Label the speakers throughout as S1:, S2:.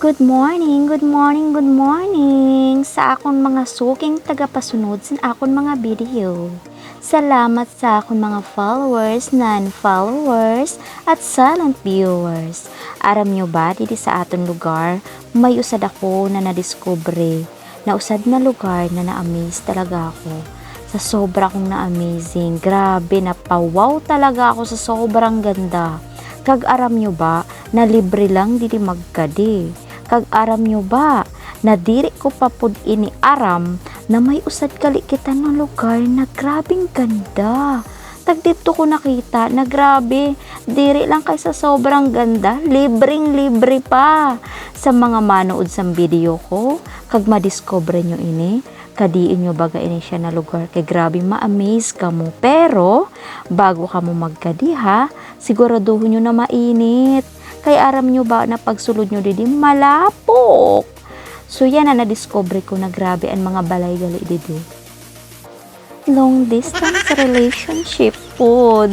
S1: Good morning, good morning, good morning sa akong mga suking tagapasunod sa akong mga video. Salamat sa akong mga followers, non-followers, at silent viewers. Aram nyo ba, dito sa aton lugar, may usad ako na nadiskubre, na usad na lugar na na-amaze talaga ako. Sa sobra kong na-amazing, grabe, napawaw talaga ako sa sobrang ganda. Kag aram nyo ba, na libre lang didi magkadi. Kag aram nyo ba, na diri ko papud ini aram na may usad kalikitan ng lugar na grabing ganda. Tag dito ko nakita na grabe, diri lang kay sa sobrang ganda, libreng-libre pa. Sa mga manood sa video ko, kag madiscover nyo ini, kadiin nyo baga ini siya na lugar, kay grabe ma-amaze ka mo. Pero, bago ka mo magkadiha, siguraduhin nyo na mainit. Kay aram nyo ba na pagsulod nyo didi malapok. So yan na nadiscover ko na grabe ang mga balay gali didi. Long distance relationship food.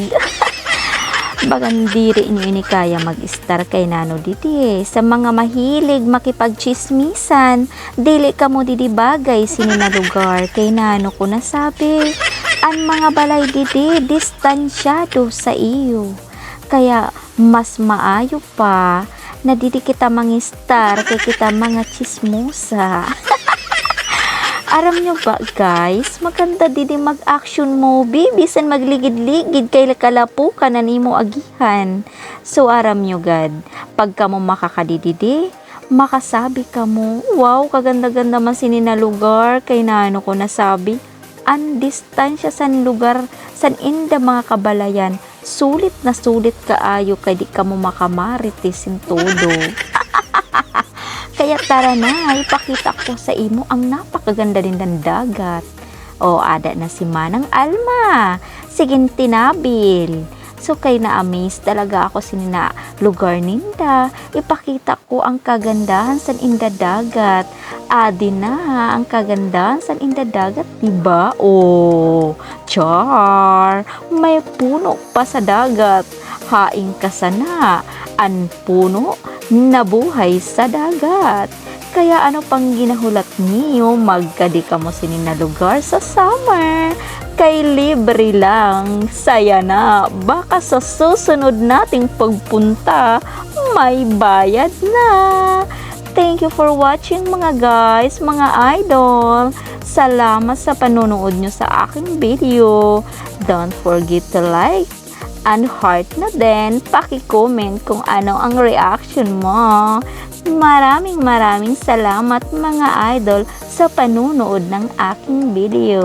S1: Bagan diri nyo ini kaya mag-star kay nano didi. Sa mga mahilig makipagchismisan, dili ka mo didi bagay sini na lugar kay nano ko nasabi. Ang mga balay didi distansyado sa iyo. Kaya mas maayo pa na didi kita mangistar kay kita mga chismosa. Aram nyo ba guys, maganda didi mag-action movie bisan magligid-ligid kay kalapukan na nimo agihan. So aram nyo gad, pagka mo makakadididi, makasabi ka mo, wow, kaganda-ganda man sini na lugar kay naano ko nasabi. Ang distansya san lugar, san inda mga kabalayan, sulit na sulit kaayo kay di ka mo makamaritis in todo. Kaya tara na, ipakita ko sa imo ang napakaganda din ng dagat. O, ada na si Manang Alma. Sige, tinabil. So, kay na-amaze talaga ako sinina lugar ninda. Ipakita ko ang kagandahan sa inda dagat. Adi na ang kagandahan sa inda dagat, diba? O, char! May puno pa sa dagat. Haing ka sana. An puno nabuhay sa dagat. Kaya ano pang ginahulat niyo, magkadi ka mo sinin na lugar sa summer. Kay libre lang, saya na. Baka sa susunod nating pagpunta, may bayad na. Thank you for watching mga guys, mga idol. Salamat sa panonood nyo sa aking video. Don't forget to like and heart na din. Paki-comment kung ano ang reaction mo. Maraming salamat mga idol sa panunood ng aking video.